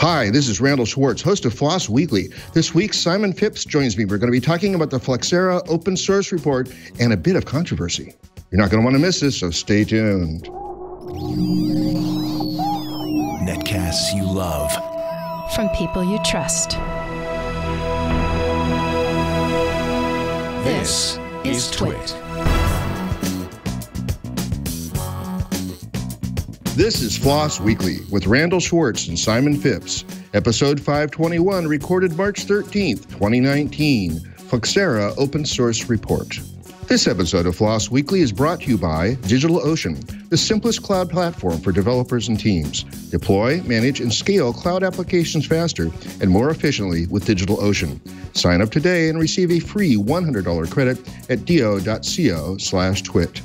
Hi, this is Randal Schwartz, host of Floss Weekly. This week, Simon Phipps joins me. We're going to be talking about the Flexera open source report and a bit of controversy. You're not going to want to miss this, so stay tuned. Netcasts you love. From people you trust. This is Twit. This is Floss Weekly with Randal Schwartz and Simon Phipps. Episode 521, recorded March 13th, 2019. Flexera Open Source Report. This episode of Floss Weekly is brought to you by DigitalOcean, the simplest cloud platform for developers and teams. Deploy, manage, and scale cloud applications faster and more efficiently with DigitalOcean. Sign up today and receive a free $100 credit at do.co/twit.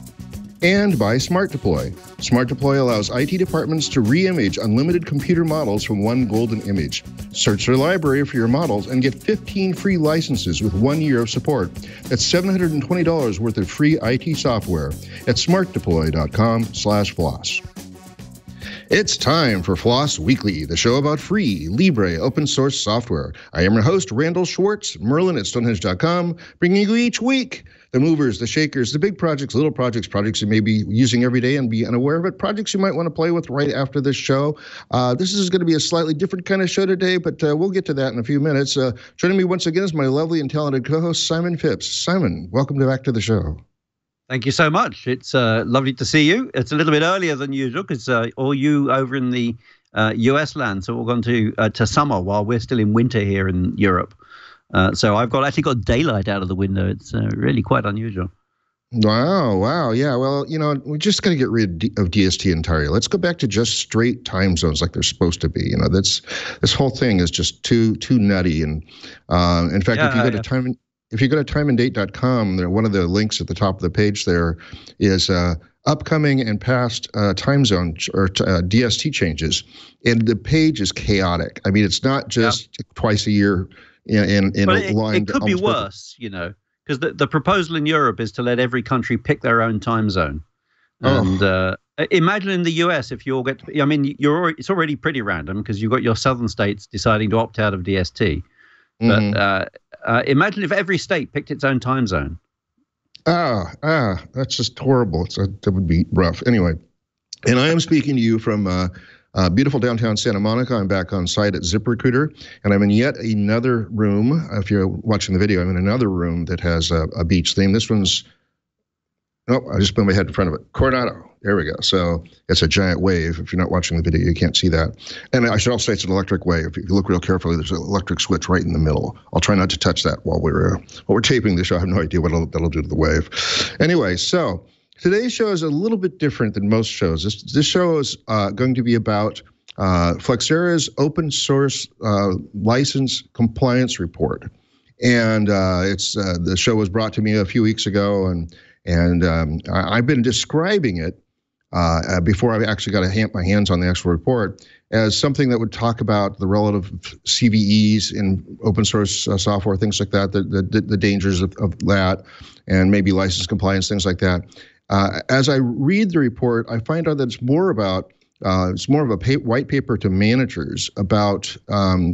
And by Smart Deploy. Smart Deploy allows IT departments to re-image unlimited computer models from one golden image. Search their library for your models and get 15 free licenses with 1 year of support. That's $720 worth of free IT software at smartdeploy.com/floss. It's time for Floss Weekly, the show about free, libre, open source software. I am your host, Randal Schwartz, Merlin at Stonehenge.com, bringing you each week the movers, the shakers, the big projects, little projects, projects you may be using every day and be unaware of it, projects you might want to play with right after this show. This is going to be a slightly different kind of show today, but we'll get to that in a few minutes. Joining me once again is my lovely and talented co-host, Simon Phipps. Simon, welcome back to the show. Thank you so much. It's lovely to see you. It's a little bit earlier than usual because all you over in the US land, so we're going to summer while we're still in winter here in Europe. So I've actually got daylight out of the window. It's really quite unusual. Wow. Yeah, well, we just got to get rid of DST entirely. Let's go back to just straight time zones like they're supposed to be. This whole thing is just too nutty. And in fact, if you go to timeanddate.com, one of the links at the top of the page there is upcoming and past time zone or DST changes, and the page is chaotic. I mean, it's not just twice a year in a line. It could be worse, because the proposal in Europe is to let every country pick their own time zone. And imagine in the US if you all get to, it's already pretty random because you've got your southern states deciding to opt out of DST. But imagine if every state picked its own time zone. That's just horrible. That would be rough. Anyway, and I am speaking to you from beautiful downtown Santa Monica. I'm back on site at ZipRecruiter, and I'm in yet another room. If you're watching the video, I'm in another room that has a beach theme. This one's, I just put my head in front of it. Coronado. There we go. So it's a giant wave. If you're not watching the video, you can't see that. And I should also say it's an electric wave. If you look real carefully, there's an electric switch right in the middle. I'll try not to touch that while we're taping the show. I have no idea what that'll do to the wave. Anyway, so today's show is a little bit different than most shows. This show is going to be about Flexera's open source license compliance report. And the show was brought to me a few weeks ago, and I've been describing it before I actually got my hands on the actual report as something that would talk about the relative CVEs in open source software, things like that, the dangers of that, and maybe license compliance, things like that. As I read the report, I find out that it's more of a white paper to managers about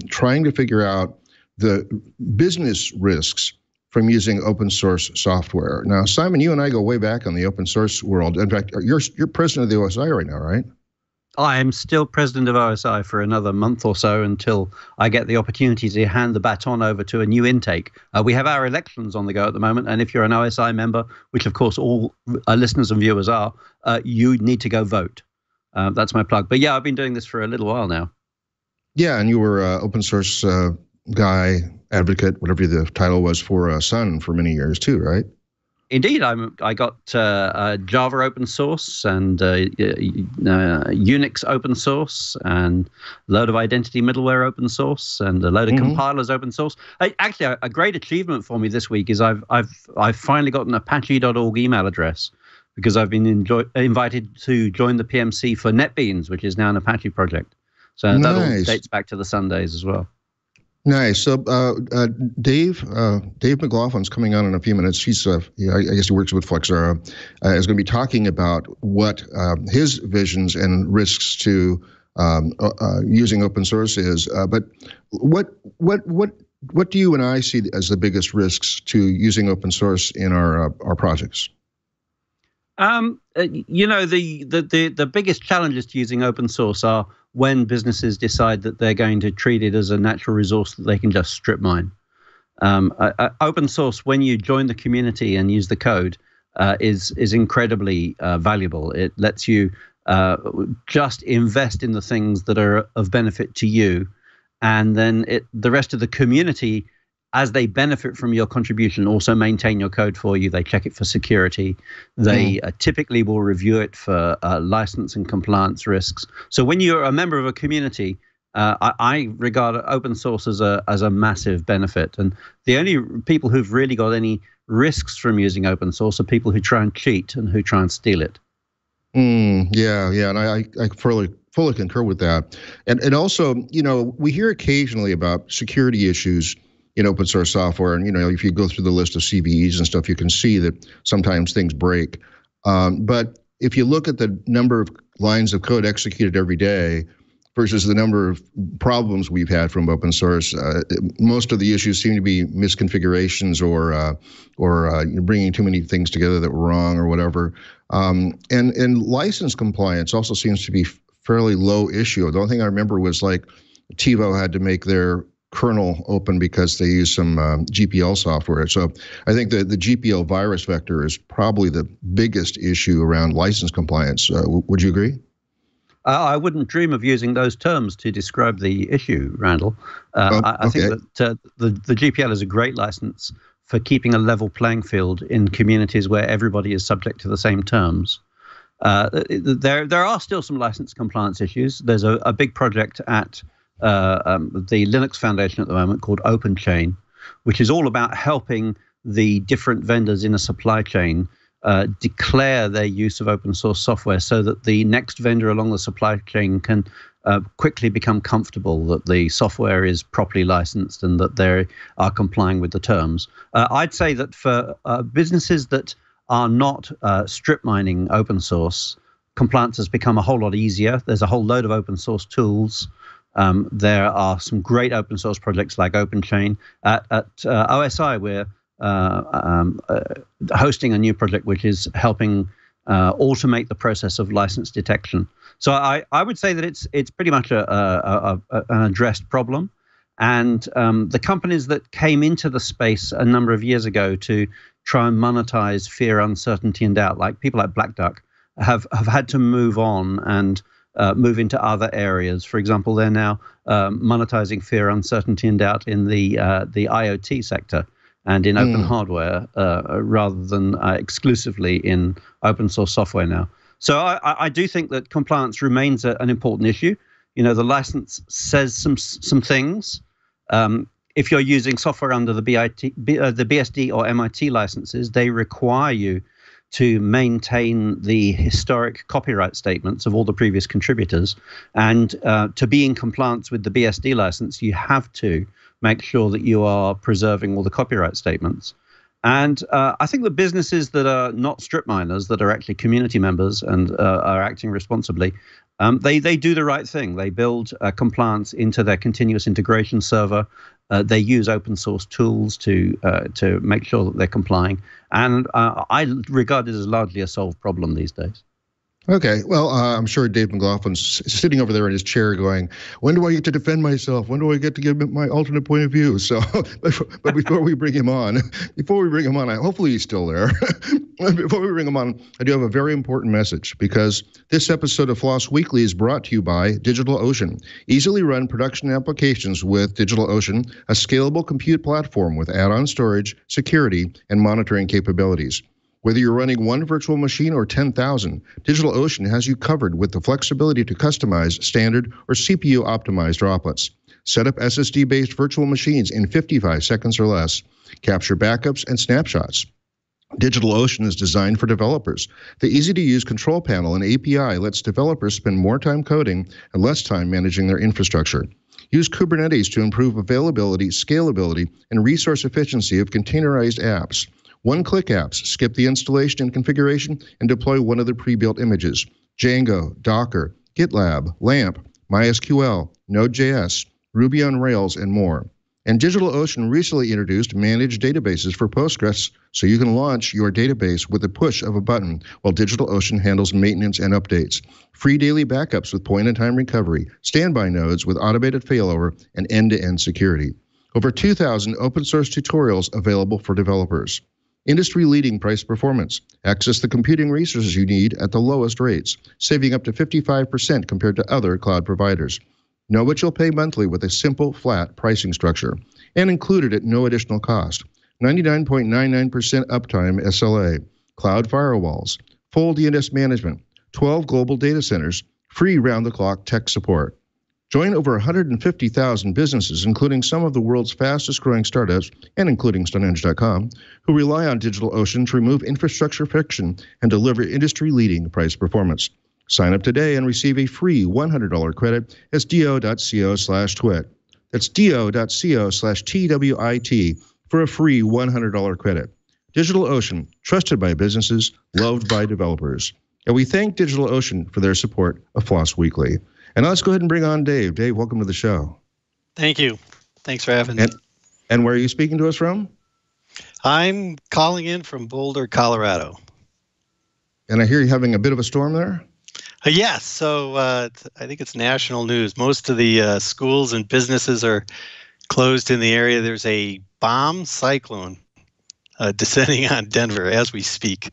trying to figure out the business risks from using open source software. Now, Simon, you and I go way back on the open source world. In fact, you're president of the OSI right now, right? I am still president of OSI for another month or so until I get the opportunity to hand the baton over to a new intake. We have our elections on the go at the moment, and if you're an OSI member, which of course all our listeners and viewers are, you need to go vote. That's my plug. But yeah, I've been doing this for a little while now. Yeah, and you were open source guy, advocate, whatever the title was for Sun for many years too, right? Indeed, I got Java open source and Unix open source and a load of identity middleware open source and a load of compilers open source. Actually, a great achievement for me this week is I've finally got an Apache.org email address because I've been invited to join the PMC for NetBeans, which is now an Apache project. So that all dates back to the Sundays as well. Nice. So Dave McLaughlin's coming on in a few minutes. He's, I guess he works with Flexera, is going to be talking about what his visions and risks to using open source is. But what do you and I see as the biggest risks to using open source in our projects? The biggest challenges to using open source are when businesses decide that they're going to treat it as a natural resource that they can just strip mine. Open source, when you join the community and use the code, is incredibly valuable. It lets you just invest in the things that are of benefit to you, and then the rest of the community, as they benefit from your contribution, also maintain your code for you. They check it for security. They typically will review it for license and compliance risks. So when you're a member of a community, I regard open source as a massive benefit. And the only people who've really got any risks from using open source are people who try and cheat and who try and steal it. Yeah, and I fully concur with that. And also, we hear occasionally about security issues in open source software. And, if you go through the list of CVEs and stuff, you can see that sometimes things break. But if you look at the number of lines of code executed every day versus the number of problems we've had from open source, most of the issues seem to be misconfigurations or bringing too many things together that were wrong or whatever. And license compliance also seems to be fairly low issue. The only thing I remember was like TiVo had to make their kernel open because they use some GPL software. So I think the GPL virus vector is probably the biggest issue around license compliance. Would you agree? I wouldn't dream of using those terms to describe the issue, Randal. I think that the GPL is a great license for keeping a level playing field in communities where everybody is subject to the same terms. There are still some license compliance issues. There's a big project at the Linux Foundation at the moment called OpenChain, which is all about helping the different vendors in a supply chain declare their use of open source software so that the next vendor along the supply chain can quickly become comfortable that the software is properly licensed and that they are complying with the terms. I'd say that for businesses that are not strip mining open source, compliance has become a whole lot easier. There's a whole load of open source tools. There are some great open source projects like OpenChain. At OSI, we're hosting a new project which is helping automate the process of license detection. So I would say that it's pretty much an addressed problem. And the companies that came into the space a number of years ago to try and monetize fear, uncertainty, and doubt, like people like Black Duck, have had to move on and move into other areas. For example, they're now monetizing fear, uncertainty, and doubt in the IoT sector and in open hardware rather than exclusively in open source software now. So I do think that compliance remains an important issue. The license says some things. If you're using software under the BSD or MIT licenses, they require you to maintain the historic copyright statements of all the previous contributors. And to be in compliance with the BSD license, you have to make sure that you are preserving all the copyright statements. And I think the businesses that are not strip miners, that are actually community members and are acting responsibly, they do the right thing. They build compliance into their continuous integration server. They use open source tools to make sure that they're complying. And I regard it as largely a solved problem these days. Okay, well, I'm sure Dave McLaughlin's sitting over there in his chair going, when do I get to defend myself? When do I get to give my alternate point of view? So, but before we bring him on, hopefully he's still there. Before we bring him on, I do have a very important message, because this episode of Floss Weekly is brought to you by DigitalOcean. Easily run production applications with DigitalOcean, a scalable compute platform with add-on storage, security, and monitoring capabilities. Whether you're running one virtual machine or 10,000, DigitalOcean has you covered with the flexibility to customize standard or CPU-optimized droplets. Set up SSD-based virtual machines in 55 seconds or less. Capture backups and snapshots. DigitalOcean is designed for developers. The easy-to-use control panel and API lets developers spend more time coding and less time managing their infrastructure. Use Kubernetes to improve availability, scalability, and resource efficiency of containerized apps. One-click apps skip the installation and configuration and deploy one of the pre-built images. Django, Docker, GitLab, LAMP, MySQL, Node.js, Ruby on Rails, and more. And DigitalOcean recently introduced managed databases for Postgres, so you can launch your database with a push of a button, while DigitalOcean handles maintenance and updates. Free daily backups with point-in-time recovery, standby nodes with automated failover, and end-to-end security. Over 2,000 open source tutorials available for developers. Industry-leading price performance. Access the computing resources you need at the lowest rates, saving up to 55% compared to other cloud providers. Know what you'll pay monthly with a simple, flat pricing structure, and included at no additional cost. 99.99% uptime SLA, cloud firewalls, full DNS management, 12 global data centers, free round-the-clock tech support. Join over 150,000 businesses, including some of the world's fastest-growing startups, and including StoneEdge.com, who rely on DigitalOcean to remove infrastructure friction and deliver industry-leading price performance. Sign up today and receive a free $100 credit at do.co/twit. That's do.co/TWIT for a free $100 credit. DigitalOcean, trusted by businesses, loved by developers. And we thank DigitalOcean for their support of Floss Weekly. And let's go ahead and bring on Dave. Dave, welcome to the show. Thank you. Thanks for having me. And where are you speaking to us from? I'm calling in from Boulder, Colorado. And I hear you're having a bit of a storm there? Yes. So I think it's national news. Most of the schools and businesses are closed in the area. There's a bomb cyclone descending on Denver as we speak.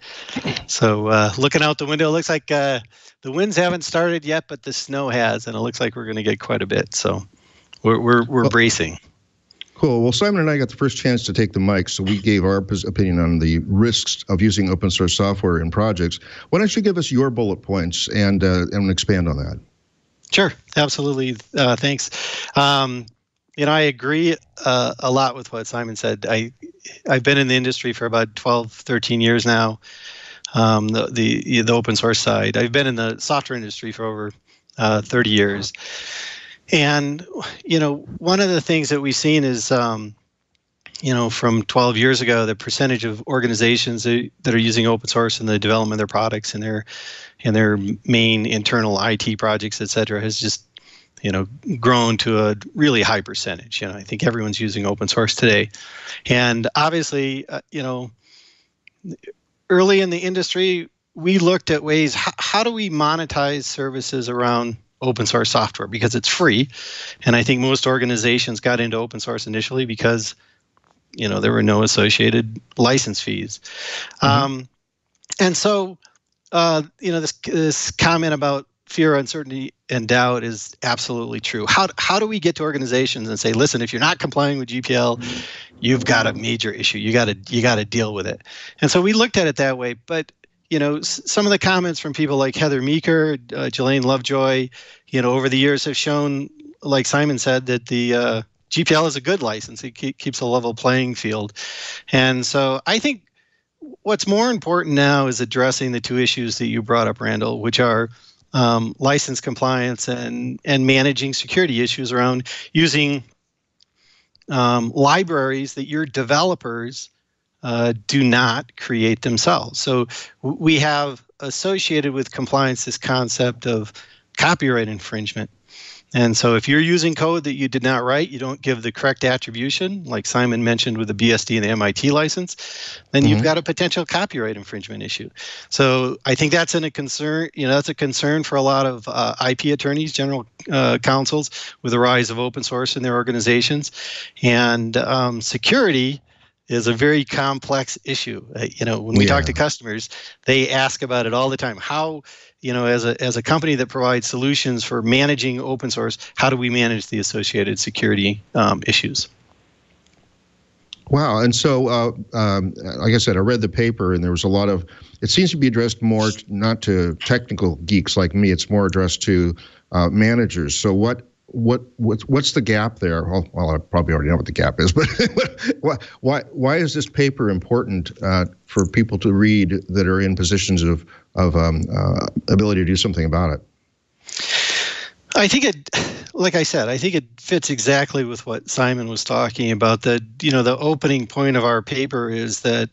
So looking out the window, it looks like the winds haven't started yet, but the snow has, and it looks like we're going to get quite a bit. So we're bracing. Cool. Well, Simon and I got the first chance to take the mic, so we gave our opinion on the risks of using open source software in projects. Why don't you give us your bullet points and expand on that? Sure. Absolutely. Thanks. I agree a lot with what Simon said. I've been in the industry for about 12, 13 years now, the open source side. I've been in the software industry for over 30 years. And, one of the things that we've seen is, from 12 years ago, the percentage of organizations that are using open source in the development of their products and their main internal IT projects, et cetera, has just, grown to a really high percentage. I think everyone's using open source today. And obviously, early in the industry, we looked at ways, how do we monetize services around open source software, because it's free. And I think most organizations got into open source initially because, there were no associated license fees. Mm-hmm. And so, this comment about fear, uncertainty, and doubt is absolutely true. How do we get to organizations and say, listen, if you're not complying with GPL, you've got a major issue. You got to deal with it. And so we looked at it that way. But some of the comments from people like Heather Meeker, Jelaine Lovejoy, over the years have shown, like Simon said, that the GPL is a good license. It keeps a level playing field. And so I think what's more important now is addressing the two issues that you brought up, Randal, which are license compliance and managing security issues around using libraries that your developers do not create themselves. So we have associated with compliance this concept of copyright infringement. And so if you're using code that you did not write, you don't give the correct attribution, like Simon mentioned with the BSD and the MIT license, then you've got a potential copyright infringement issue. So I think that's a concern. That's a concern for a lot of IP attorneys, general counsels, with the rise of open source in their organizations. And security is a very complex issue. When we talk to customers, they ask about it all the time. How, as a company that provides solutions for managing open source, how do we manage the associated security issues? Wow. And so, like I said, I read the paper, and there was a lot of, it seems to be addressed more not to technical geeks like me. It's more addressed to managers. So what's the gap there? Well, I probably already know what the gap is, but why is this paper important for people to read that are in positions of ability to do something about it? I think like I said, I think it fits exactly with what Simon was talking about. The opening point of our paper is that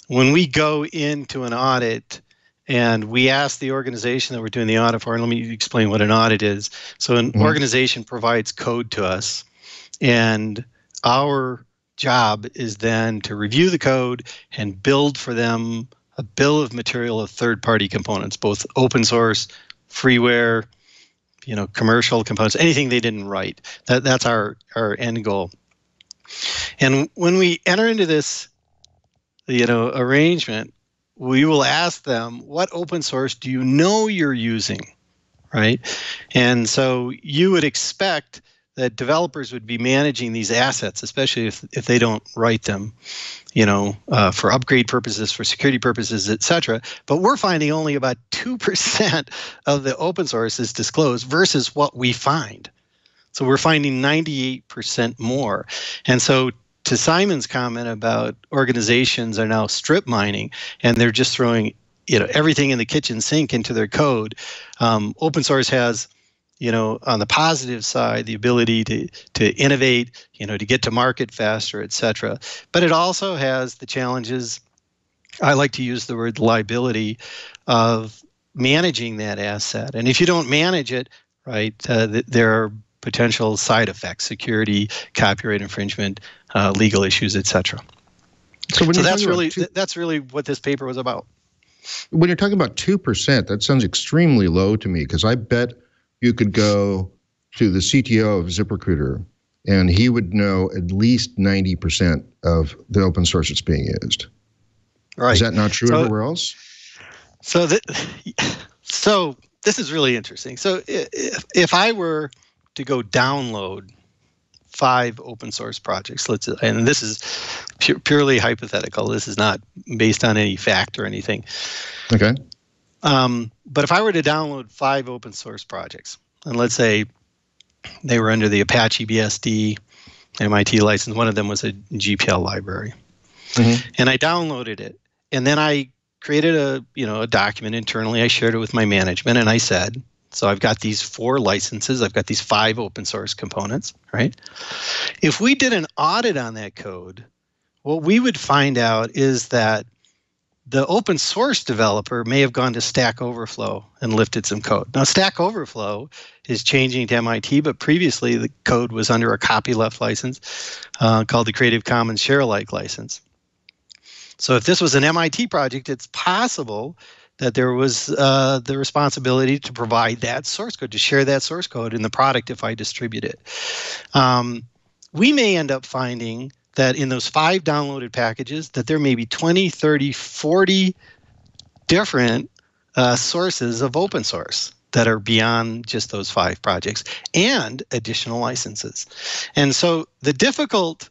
when we go into an audit And we asked the organization that we're doing the audit for, and let me explain what an audit is. So an organization provides code to us, and our job is then to review the code and build for them a bill of material of third-party components, both open source, freeware, commercial components, anything they didn't write. That's our end goal. And when we enter into this, arrangement, we will ask them, what open source do you know you're using, right? And so you would expect that developers would be managing these assets, especially if they don't write them, for upgrade purposes, for security purposes, et cetera. But we're finding only about 2% of the open source is disclosed versus what we find. So we're finding 98% more. And so to Simon's comment about organizations are now strip mining and they're just throwing, everything in the kitchen sink into their code. Open source has, on the positive side, the ability to innovate, to get to market faster, et cetera. But it also has the challenges, I like to use the word liability, of managing that asset. And if you don't manage it, right, there are potential side effects, security, copyright infringement, legal issues, et cetera. So that's really what this paper was about. When you're talking about 2%, that sounds extremely low to me, because I bet you could go to the CTO of ZipRecruiter and he would know at least 90% of the open source that's being used. Right. Is that not true everywhere else? So this is really interesting. So if I were to go download 5 open source projects, and this is purely hypothetical. This is not based on any fact or anything. Okay. But if I were to download 5 open source projects, and let's say they were under the Apache BSD MIT license, one of them was a GPL library, and I downloaded it, and then I created a document internally. I shared it with my management, and I said, so I've got these 4 licenses. I've got these 5 open source components, right? If we did an audit on that code, what we would find out is that the open source developer may have gone to Stack Overflow and lifted some code. Now, Stack Overflow is changing to MIT, but previously the code was under a copyleft license called the Creative Commons Share-alike license. So if this was an MIT project, it's possible that there was the responsibility to provide that source code, to share that source code in the product if I distribute it. We may end up finding that in those 5 downloaded packages, that there may be 20, 30, 40 different sources of open source that are beyond just those 5 projects and additional licenses. And so the difficult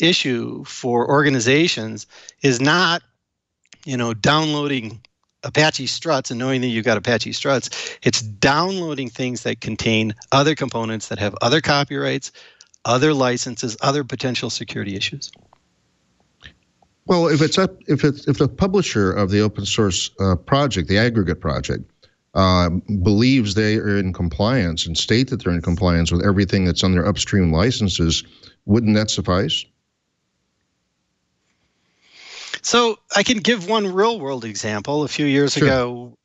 issue for organizations is not downloading Apache struts and knowing that you've got Apache struts. It's downloading things that contain other components that have other copyrights, other licenses, other potential security issues. Well, if the publisher of the open source project, the aggregate project, believes they are in compliance and state that they're in compliance with everything that's on their upstream licenses, wouldn't that suffice? So I can give one real world example. A few years ago,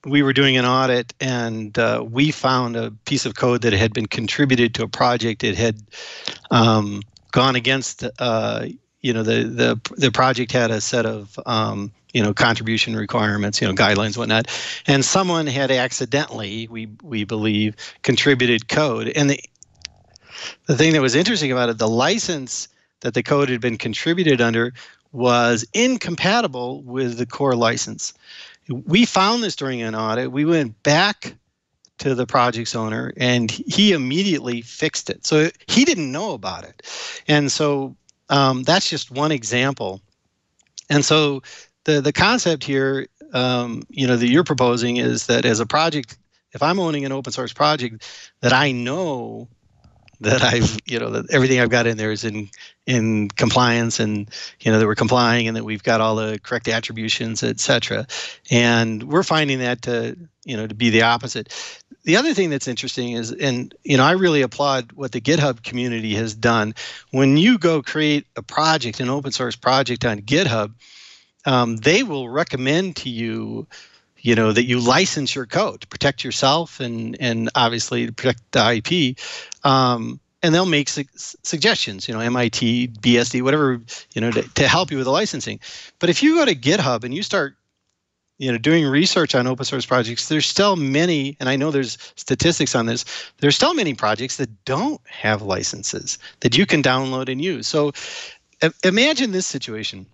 we were doing an audit, and we found a piece of code that had been contributed to a project. It had gone against, the project had a set of, contribution requirements, guidelines, whatnot, and someone had accidentally, we believe, contributed code. And the thing that was interesting about it, the license that the code had been contributed under was incompatible with the core license. We found this during an audit. We went back to the project's owner, and he immediately fixed it. So he didn't know about it. And so that's just one example. And so the concept here, that you're proposing is that as a project, if I'm owning an open source project, that I know that that everything I've got in there is in compliance, and that we're complying, and that we've got all the correct attributions, et cetera. And we're finding that to be the opposite. The other thing that's interesting is, and I really applaud what the GitHub community has done. When you go create a project, an open source project on GitHub, they will recommend to you, that you license your code to protect yourself and obviously to protect the IP. And they'll make suggestions, MIT, BSD, whatever, to help you with the licensing. But if you go to GitHub and you start, doing research on open source projects, there's still many, and I know there's statistics on this, there's still many projects that don't have licenses that you can download and use. So imagine this situation.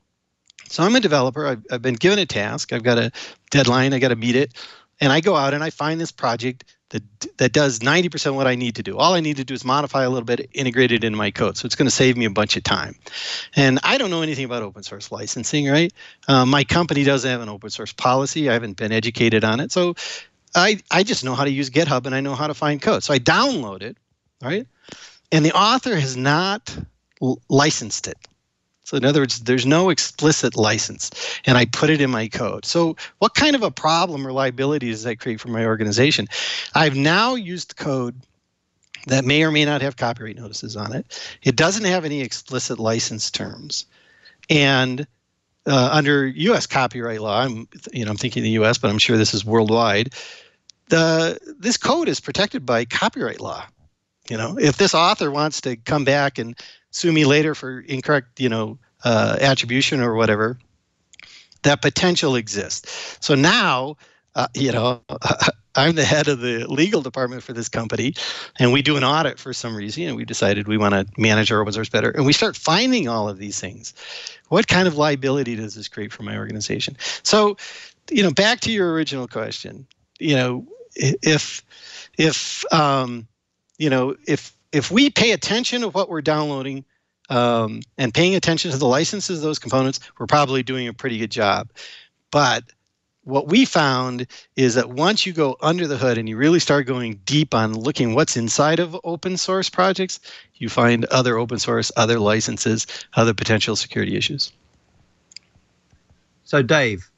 So I'm a developer. I've been given a task. I've got a deadline. I got to meet it. And I go out and I find this project that does 90% what I need to do. All I need to do is modify a little bit, integrate it into my code. So it's going to save me a bunch of time. And I don't know anything about open source licensing, right? My company doesn't have an open source policy. I haven't been educated on it. So I just know how to use GitHub and I know how to find code. So I download it, right? And the author has not licensed it. So in other words, there's no explicit license, and I put it in my code. So what kind of a problem or liability does that create for my organization? I've now used code that may or may not have copyright notices on it. It doesn't have any explicit license terms. And under U.S. copyright law, I'm thinking the U.S., but I'm sure this is worldwide, this code is protected by copyright law. If this author wants to come back and sue me later for incorrect, attribution or whatever, that potential exists. So now, I'm the head of the legal department for this company, and we do an audit for some reason, and we decided we want to manage our open source better, and we start finding all of these things. What kind of liability does this create for my organization? So, back to your original question, if we pay attention to what we're downloading and paying attention to the licenses of those components, we're probably doing a pretty good job. But what we found is that once you go under the hood and you really start going deep on looking what's inside of open source projects, you find other open source, other licenses, other potential security issues. So Dave,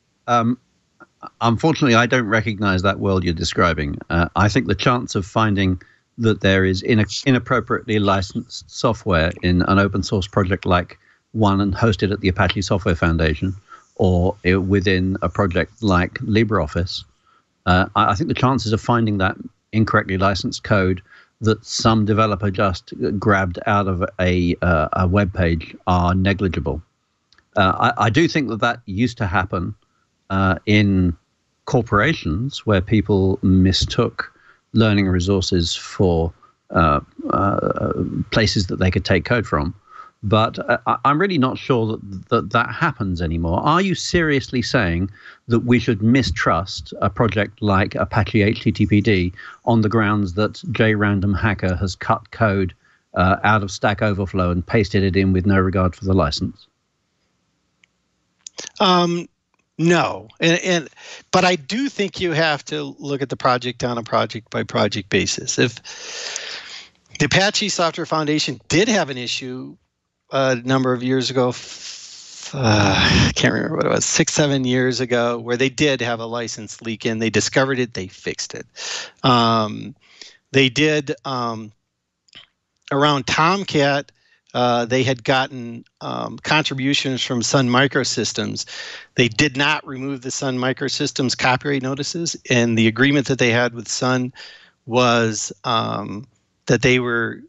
unfortunately, I don't recognize that world you're describing. I think the chance of finding that there is inappropriately licensed software in an open source project like one and hosted at the Apache Software Foundation or within a project like LibreOffice, I think the chances of finding that incorrectly licensed code that some developer just grabbed out of a web page are negligible. I do think that used to happen in corporations where people mistook learning resources for places that they could take code from. But I'm really not sure that happens anymore. Are you seriously saying that we should mistrust a project like Apache HTTPD on the grounds that JRandom Hacker has cut code out of Stack Overflow and pasted it in with no regard for the license? No, but I do think you have to look at the project on a project by project basis. If the Apache Software Foundation did have an issue a number of years ago, I can't remember what it was, 6-7 years ago, where they did have a license leak in. They discovered it, they fixed it. They did around Tomcat. They had gotten contributions from Sun Microsystems. They did not remove the Sun Microsystems copyright notices, and the agreement that they had with Sun was that they were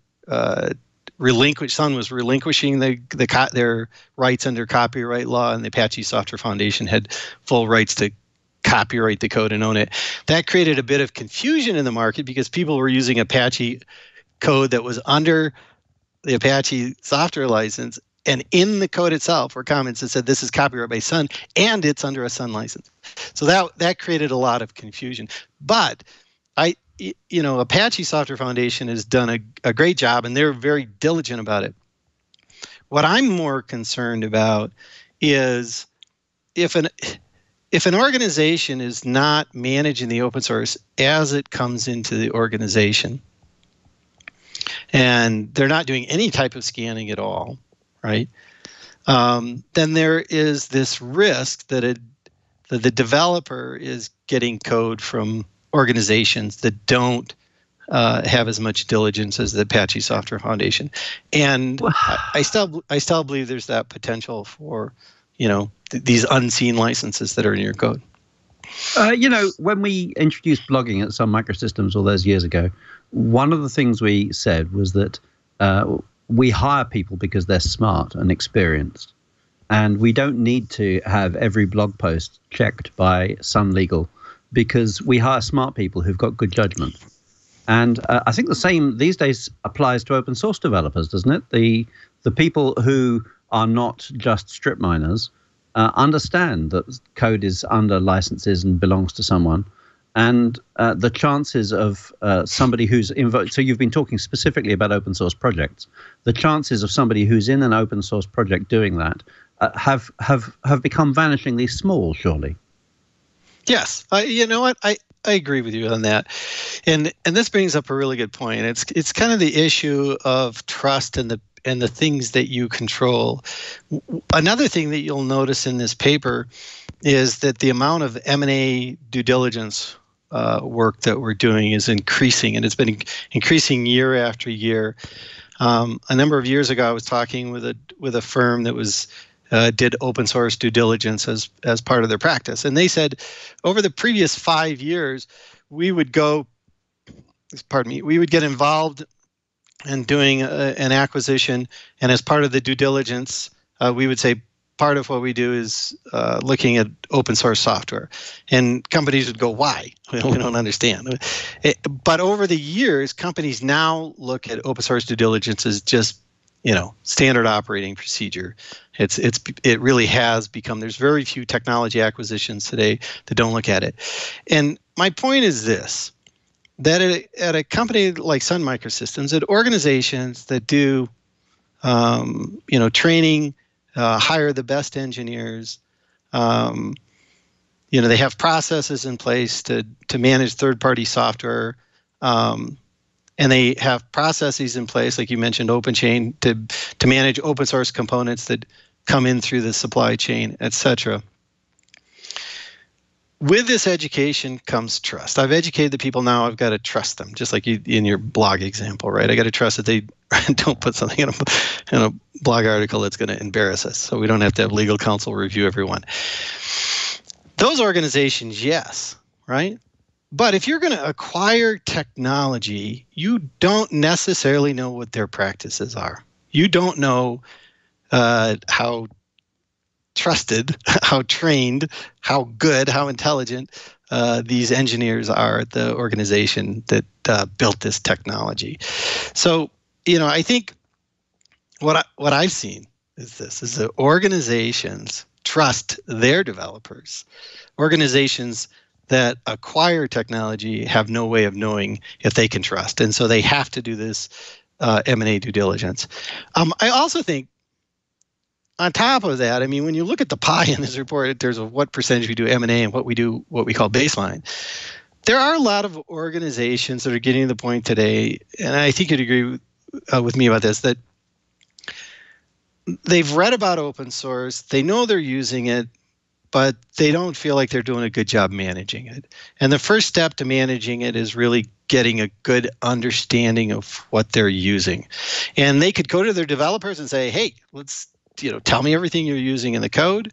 Sun was relinquishing their rights under copyright law, and the Apache Software Foundation had full rights to copyright the code and own it. That created a bit of confusion in the market because people were using Apache code that was under the Apache software license, and in the code itself were comments that said this is copyright by Sun and it's under a Sun license. So that created a lot of confusion. But Apache Software Foundation has done a great job, and they're very diligent about it. What I'm more concerned about is if an organization is not managing the open source as it comes into the organization, and they're not doing any type of scanning at all, right? Then there is this risk that the developer is getting code from organizations that don't have as much diligence as the Apache Software Foundation, and I still believe there's that potential for these unseen licenses that are in your code. When we introduced blogging at Sun Microsystems all those years ago, one of the things we said was that we hire people because they're smart and experienced. And we don't need to have every blog post checked by Sun Legal because we hire smart people who've got good judgment. And I think the same these days applies to open source developers, doesn't it? The people who are not just strip miners understand that code is under licenses and belongs to someone. And the chances of somebody who's involved, so you've been talking specifically about open source projects, the chances of somebody who's in an open source project doing that have become vanishingly small, surely. Yes. You know what? I agree with you on that. And this brings up a really good point. It's kind of the issue of trust and the things that you control. Another thing that you'll notice in this paper is that the amount of M&A due diligence work that we're doing is increasing, and it's been increasing year after year. A number of years ago, I was talking with a firm that was did open source due diligence as part of their practice, and they said over the previous 5 years, we would get involved in doing an acquisition, and as part of the due diligence, we would say part of what we do is looking at open source software, and companies would go, "Why? We don't understand." But over the years, companies now look at open source due diligence as just standard operating procedure. It really has become. There's very few technology acquisitions today that don't look at it, and my point is this. That at a company like Sun Microsystems, at organizations that do, training, hire the best engineers, they have processes in place to manage third-party software, and they have processes in place, like you mentioned, OpenChain, to manage open source components that come in through the supply chain, etc. With this education comes trust. I've educated the people now. I've got to trust them, just like you in your blog example, right? I got to trust that they don't put something in a blog article that's going to embarrass us, so we don't have to have legal counsel review everyone. Those organizations, yes, right? But if you're going to acquire technology, you don't necessarily know what their practices are. You don't know how trusted, how trained, how good, how intelligent these engineers are at the organization that built this technology. So, I think what I've seen is that organizations trust their developers. Organizations that acquire technology have no way of knowing if they can trust, and so they have to do this M&A due diligence. I also think, on top of that, when you look at the pie in this report, there's what percentage we do M&A and what we call baseline. There are a lot of organizations that are getting to the point today, and I think you'd agree with me about this, that they've read about open source, they know they're using it, but they don't feel like they're doing a good job managing it. And the first step to managing it is really getting a good understanding of what they're using. And they could go to their developers and say, "Hey, let's tell me everything you're using in the code,"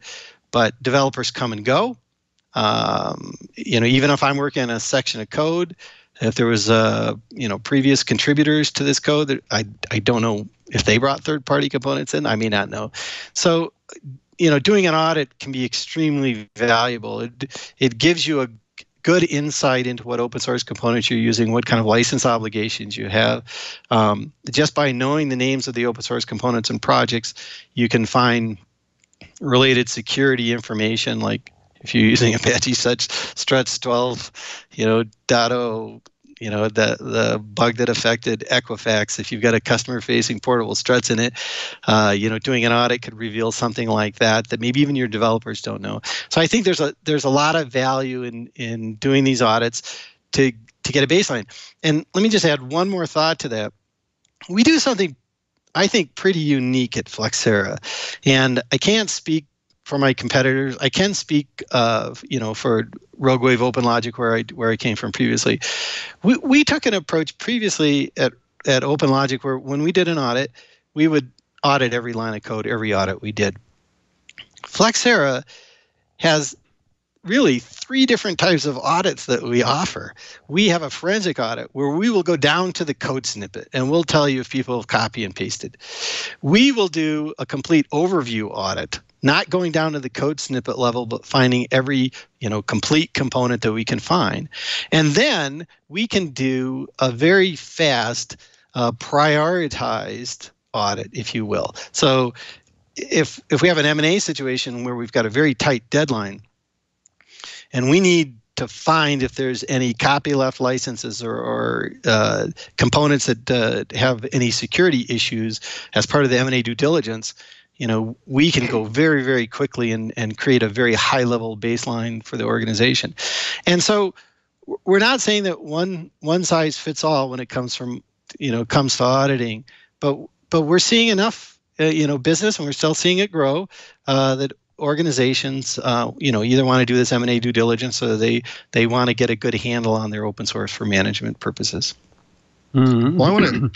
but developers come and go. Even if I'm working on a section of code, if there was previous contributors to this code, that I don't know if they brought third-party components in. I may not know. So, doing an audit can be extremely valuable. It gives you a good insight into what open source components you're using, what kind of license obligations you have. Just by knowing the names of the open source components and projects, you can find related security information, like if you're using Apache Struts 12, .0, the bug that affected Equifax. If you've got a customer-facing portable struts in it, doing an audit could reveal something like that maybe even your developers don't know. So I think there's a lot of value in doing these audits to get a baseline. And let me just add one more thought to that. We do something, I think, pretty unique at Flexera, and I can't speak for my competitors. I can speak, for RogueWave, OpenLogic, where I came from previously. We took an approach previously at OpenLogic where when we did an audit, we would audit every line of code, every audit we did. Flexera has really 3 different types of audits that we offer. We have a forensic audit where we will go down to the code snippet and we'll tell you if people have copy and pasted. We will do a complete overview audit, not going down to the code snippet level, but finding every complete component that we can find. And then we can do a very fast, prioritized audit, if you will. So if we have an M&A situation where we've got a very tight deadline, and we need to find if there's any copyleft licenses or components that have any security issues as part of the M&A due diligence, we can go very, very quickly and create a very high-level baseline for the organization. And so we're not saying that one size fits all when it comes to auditing, but we're seeing enough business, and we're still seeing it grow, that organizations, either want to do this M&A due diligence or they want to get a good handle on their open source for management purposes. Mm-hmm. Well,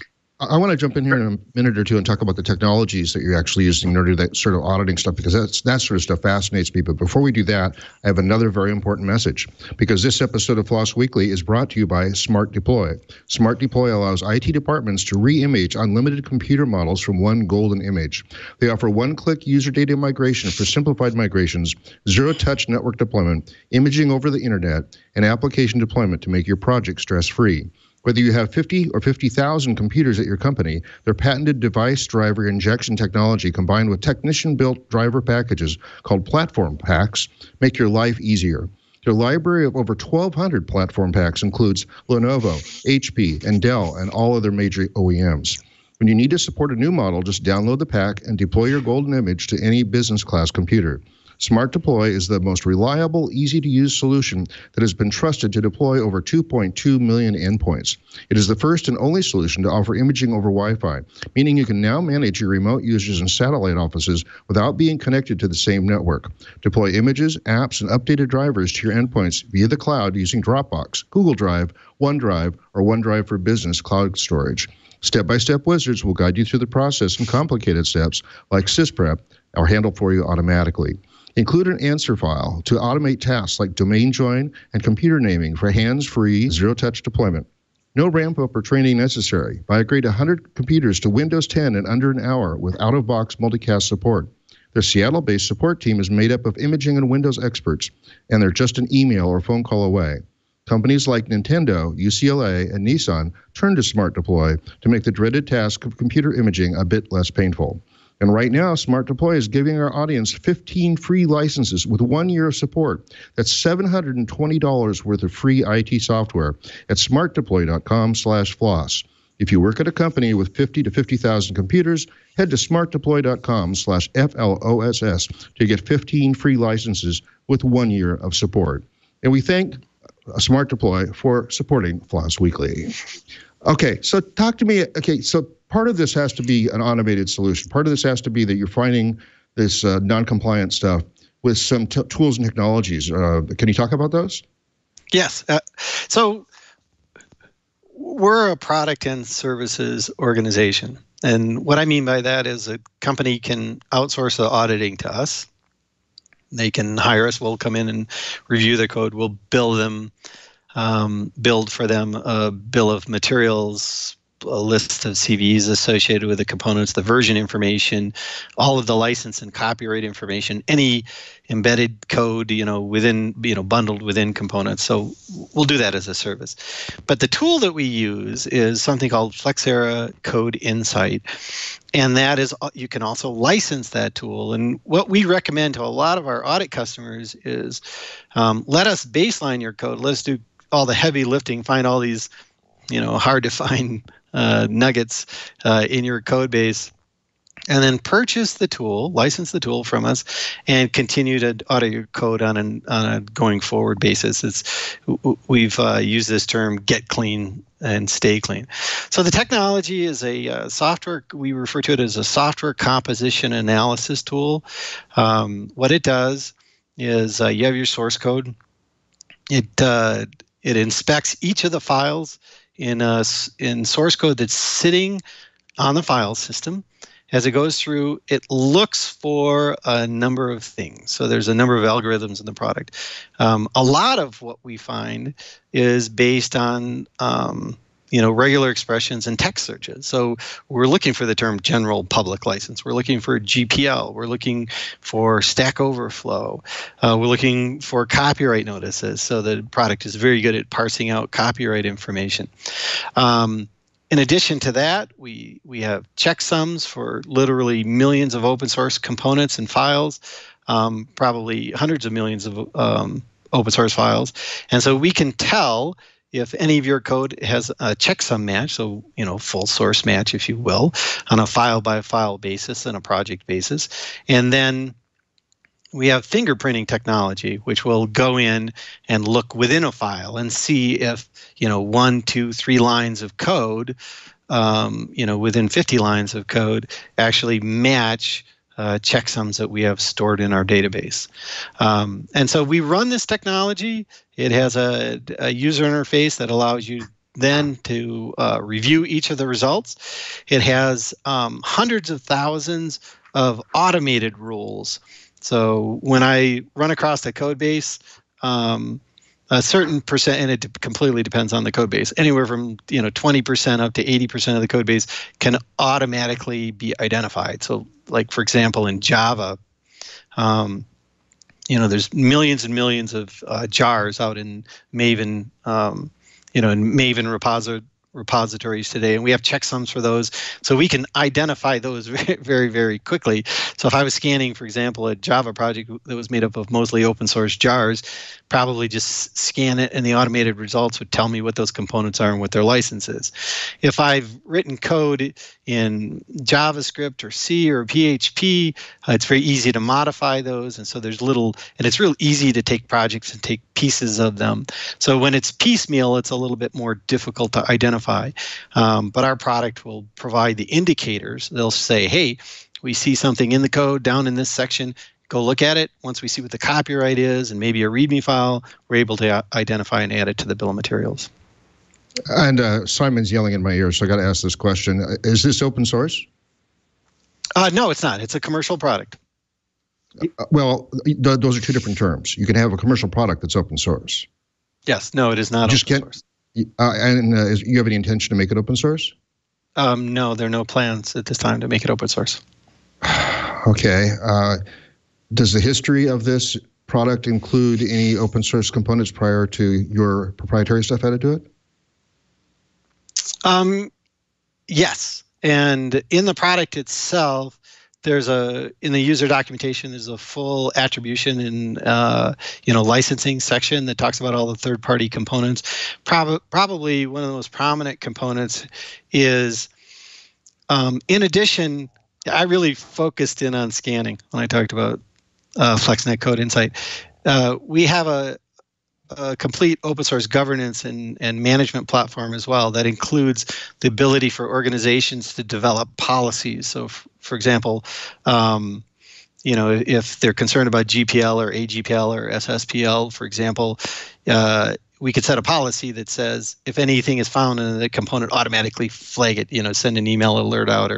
I want to jump in here in a minute or two and talk about the technologies that you're actually using in order to do that sort of auditing stuff, because that sort of stuff fascinates me. But before we do that, I have another very important message, because this episode of Floss Weekly is brought to you by Smart Deploy. Smart Deploy allows IT departments to re-image unlimited computer models from one golden image. They offer one-click user data migration for simplified migrations, zero-touch network deployment, imaging over the internet, and application deployment to make your project stress-free. Whether you have 50 or 50,000 computers at your company, their patented device driver injection technology combined with technician-built driver packages called platform packs make your life easier. Their library of over 1,200 platform packs includes Lenovo, HP, and Dell, and all other major OEMs. When you need to support a new model, just download the pack and deploy your golden image to any business-class computer. Smart Deploy is the most reliable, easy-to-use solution that has been trusted to deploy over 2.2 million endpoints. It is the first and only solution to offer imaging over Wi-Fi, meaning you can now manage your remote users and satellite offices without being connected to the same network. Deploy images, apps, and updated drivers to your endpoints via the cloud using Dropbox, Google Drive, OneDrive, or OneDrive for Business cloud storage. Step-by-step wizards will guide you through the process, and complicated steps like sysprep are handled for you automatically. Include an answer file to automate tasks like domain join and computer naming for hands-free, zero-touch deployment. No ramp-up or training necessary. Migrate 100 computers to Windows 10 in under an hour with out-of-box multicast support. Their Seattle-based support team is made up of imaging and Windows experts, and they're just an email or phone call away. Companies like Nintendo, UCLA, and Nissan turn to Smart Deploy to make the dreaded task of computer imaging a bit less painful. And right now, Smart Deploy is giving our audience 15 free licenses with 1 year of support. That's $720 worth of free IT software at smartdeploy.com/floss. If you work at a company with 50 to 50,000 computers, head to smartdeploy.com/FLOSS to get 15 free licenses with 1 year of support. And we thank Smart Deploy for supporting Floss Weekly. Okay, so talk to me. Okay, so part of this has to be an automated solution. Part of this has to be that you're finding this non-compliant stuff with some tools and technologies. Can you talk about those? Yes. So we're a product and services organization. And what I mean by that is a company can outsource the auditing to us. They can hire us. We'll come in and review the code. We'll build for them a bill of materials, a list of CVEs associated with the components, the version information, all of the license and copyright information, any embedded code, bundled within components. So we'll do that as a service. But the tool that we use is something called Flexera Code Insight. And that is, you can also license that tool. And what we recommend to a lot of our audit customers is let us baseline your code. Let us do all the heavy lifting, find all these, hard to find nuggets in your code base, and then purchase the tool, license the tool from us, and continue to audit your code on a going forward basis. We've used this term, get clean and stay clean. So the technology is a software, we refer to it as a software composition analysis tool. What it does is you have your source code. It inspects each of the files in source code that's sitting on the file system, as it goes through, it looks for a number of things. So there's a number of algorithms in the product. A lot of what we find is based on regular expressions and text searches. So we're looking for the term general public license. We're looking for GPL. We're looking for Stack Overflow. We're looking for copyright notices. So the product is very good at parsing out copyright information. In addition to that, we have checksums for literally millions of open source components and files, probably hundreds of millions of open source files. And so we can tell if any of your code has a checksum match, so full source match, if you will, on a file by file basis and a project basis. And then we have fingerprinting technology, which will go in and look within a file and see if 1, 2, 3 lines of code, within 50 lines of code, actually match checksums that we have stored in our database. And so we run this technology. It has a user interface that allows you then to review each of the results. It has hundreds of thousands of automated rules. So when I run across the code base, a certain percent, and it completely depends on the code base, anywhere from 20% up to 80% of the code base can automatically be identified. So like, for example, in Java, there's millions and millions of jars out in Maven, in Maven repositories today, and we have checksums for those, so we can identify those very, very, very quickly. So if I was scanning, for example, a Java project that was made up of mostly open source jars, probably just scan it and the automated results would tell me what those components are and what their license is. If I've written code in JavaScript or C or PHP, it's very easy to modify those, and so it's real easy to take projects and take pieces of them. So when it's piecemeal, it's a little bit more difficult to identify, but our product will provide the indicators. They'll say, hey, we see something in the code down in this section, go look at it. Once we see what the copyright is and maybe a README file, we're able to identify and add it to the bill of materials. And Simon's yelling in my ear, so I got to ask this question. Is this open source? No, it's not. It's a commercial product. Well, those are two different terms. You can have a commercial product that's open source. Yes. No, it is not open source. And you have any intention to make it open source? No, there are no plans at this time to make it open source. Okay. Does the history of this product include any open source components prior to your proprietary stuff added to it? Yes. And in the product itself, in the user documentation, there's a full attribution and licensing section that talks about all the third-party components. Probably one of the most prominent components is, in addition, I really focused in on scanning when I talked about FlexNet Code Insight. We have a complete open source governance and management platform as well that includes the ability for organizations to develop policies. So, for example, if they're concerned about GPL or AGPL or SSPL, for example, we could set a policy that says if anything is found in the component, automatically flag it, send an email alert out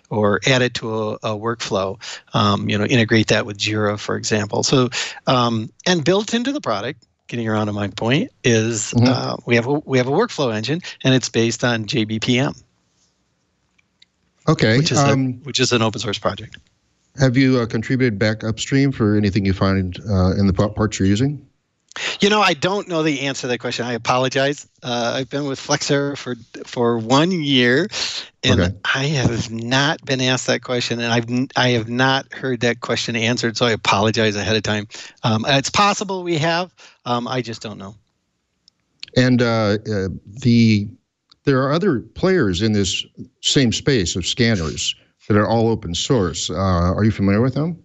or add it to a workflow, integrate that with Jira, for example. So, and built into the product, getting around to my point, is we have a workflow engine, and it's based on JBPM. Okay. Which is an open source project. Have you contributed back upstream for anything you find in the parts you're using? I don't know the answer to that question. I apologize. I've been with Flexera for 1 year, and I have not been asked that question, and I have not heard that question answered. So I apologize ahead of time. It's possible we have. I just don't know. And there are other players in this same space of scanners that are all open source. Are you familiar with them?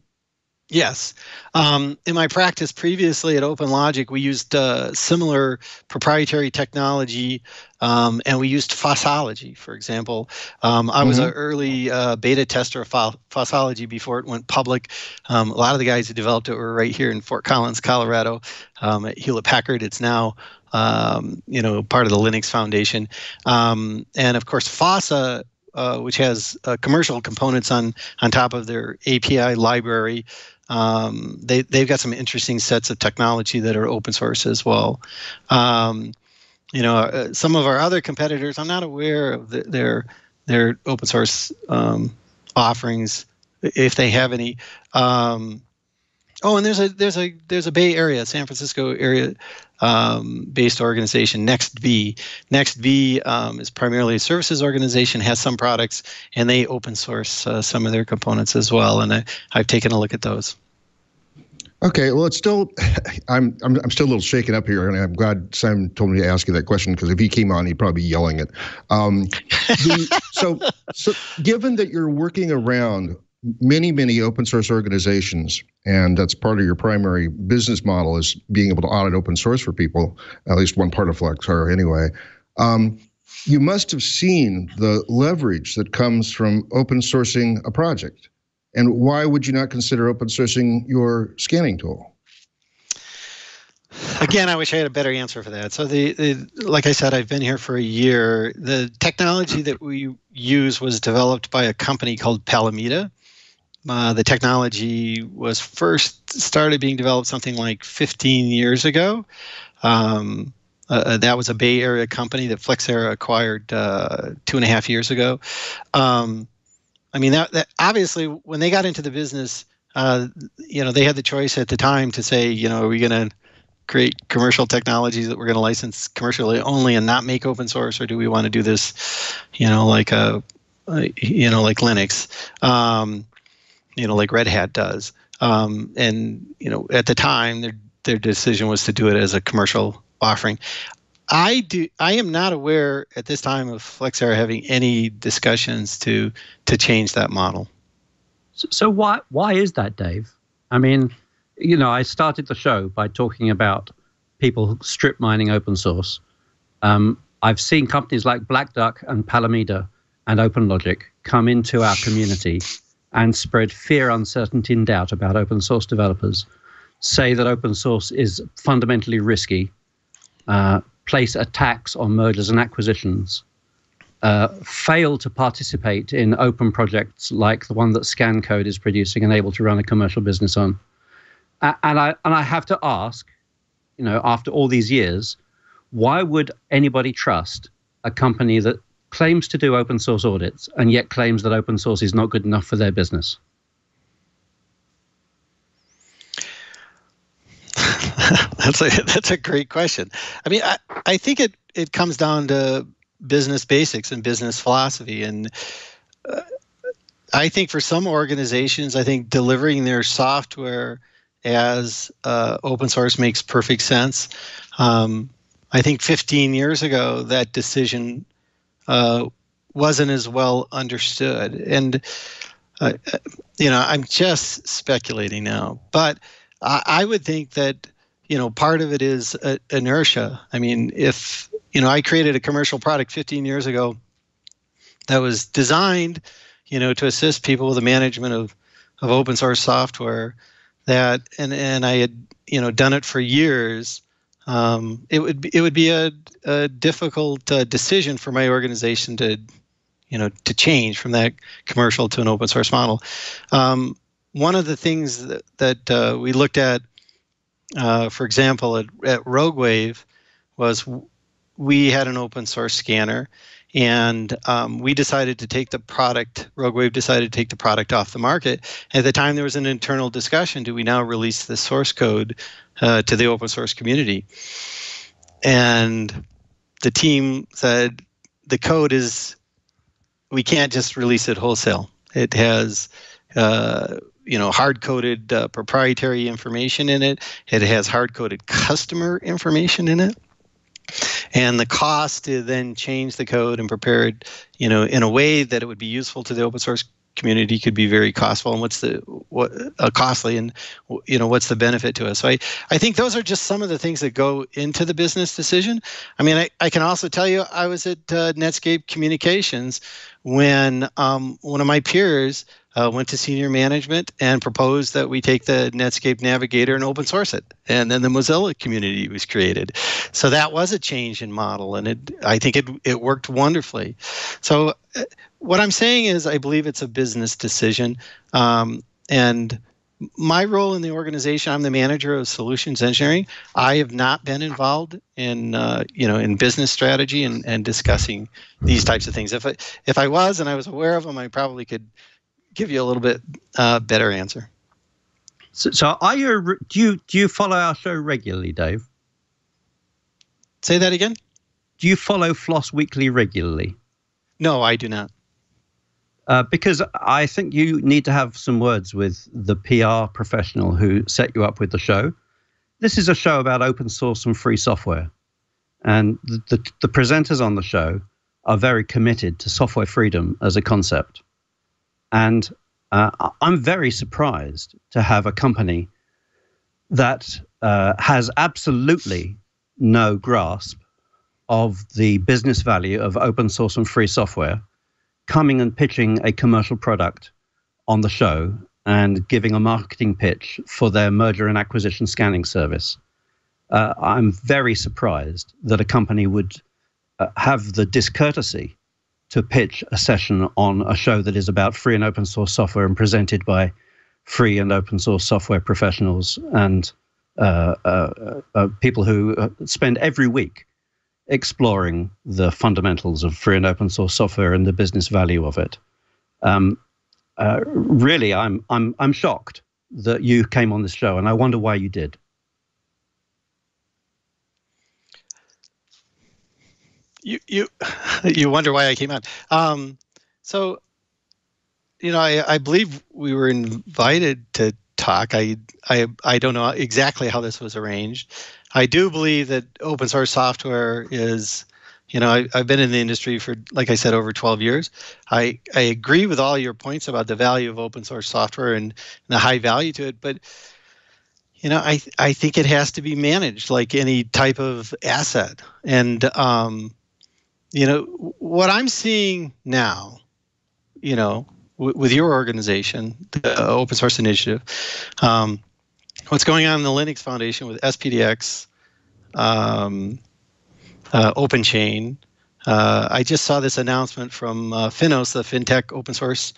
Yes. In my practice previously at OpenLogic, we used similar proprietary technology, and we used Fossology, for example. I was an early beta tester of Fossology before it went public. A lot of the guys who developed it were right here in Fort Collins, Colorado, at Hewlett-Packard. It's now part of the Linux Foundation. And of course, Fossa which has commercial components on top of their API library. They've got some interesting sets of technology that are open source as well. Some of our other competitors, I'm not aware of their open source offerings, if they have any. And there's a Bay Area, San Francisco area based organization, NextV. NextV is primarily a services organization, has some products, and they open source some of their components as well. And I've taken a look at those. Okay, well, it's still, I'm still a little shaken up here, and I'm glad Sam told me to ask you that question, because if he came on, he'd probably be yelling it. So given that you're working around many open source organizations, and that's part of your primary business model is being able to audit open source for people, at least one part of Flexera anyway, you must have seen the leverage that comes from open sourcing a project. And why would you not consider open sourcing your scanning tool? Again, I wish I had a better answer for that. So like I said, I've been here for a year. The technology that we use was developed by a company called Palamida. The technology was first started being developed something like 15 years ago. That was a Bay Area company that Flexera acquired 2.5 years ago. That obviously, when they got into the business, they had the choice at the time to say, are we going to create commercial technologies that we're going to license commercially only and not make open source, or do we want to do this, like Linux, like Red Hat does? At the time, their decision was to do it as a commercial offering. I am not aware at this time of Flexera having any discussions to change that model. So why is that, Dave? I started the show by talking about people strip mining open source. I've seen companies like Black Duck and Palamida and OpenLogic come into our community and spread fear, uncertainty, and doubt about open source developers, say that open source is fundamentally risky, place attacks on mergers and acquisitions, fail to participate in open projects like the one that ScanCode is producing and able to run a commercial business on. And I have to ask, after all these years, why would anybody trust a company that claims to do open source audits and yet claims that open source is not good enough for their business? That's a great question. I think it comes down to business basics and business philosophy. And I think for some organizations, I think delivering their software as open source makes perfect sense. I think 15 years ago, that decision wasn't as well understood. And, I'm just speculating now, but I would think that, part of it is inertia. If, I created a commercial product 15 years ago that was designed, to assist people with the management of open source software, and I had, done it for years, it would be a difficult decision for my organization to change from that commercial to an open source model. One of the things that we looked at, for example, at RogueWave, was we had an open source scanner, and we decided to take the product, RogueWave decided to take the product off the market. At the time, there was an internal discussion, do we now release the source code to the open source community? And the team said, the code is, we can't just release it wholesale. It has hard-coded proprietary information in it. It has hard-coded customer information in it. And the cost to then change the code and prepare it, in a way that it would be useful to the open source community could be very costly. And costly, and what's the benefit to us? So I think those are just some of the things that go into the business decision. I can also tell you, I was at Netscape Communications when one of my peers went to senior management and proposed that we take the Netscape Navigator and open source it. And then the Mozilla community was created. So that was a change in model, and I think it worked wonderfully. So what I'm saying is I believe it's a business decision. And my role in the organization, I'm the manager of solutions engineering. I have not been involved in in business strategy and discussing these types of things. If I was and I was aware of them, I probably could give you a little bit better answer. So do you follow our show regularly, Dave? Say that again? Do you follow Floss Weekly regularly? No, I do not. Because I think you need to have some words with the PR professional who set you up with the show. This is a show about open source and free software. And the presenters on the show are very committed to software freedom as a concept. And I'm very surprised to have a company that has absolutely no grasp of the business value of open source and free software coming and pitching a commercial product on the show and giving a marketing pitch for their merger and acquisition scanning service. I'm very surprised that a company would have the discourtesy to pitch a session on a show that is about free and open source software and presented by free and open source software professionals and people who spend every week exploring the fundamentals of free and open source software and the business value of it. Really, I'm shocked that you came on this show, and I wonder why you did. You wonder why I came on. So, I believe we were invited to talk. I don't know exactly how this was arranged. I do believe that open source software is, I've been in the industry for, like I said, over 12 years. I agree with all your points about the value of open source software and the high value to it, but I think it has to be managed like any type of asset. And what I'm seeing now, with your organization, the Open Source Initiative, what's going on in the Linux Foundation with SPDX, OpenChain. I just saw this announcement from Finos, the FinTech open source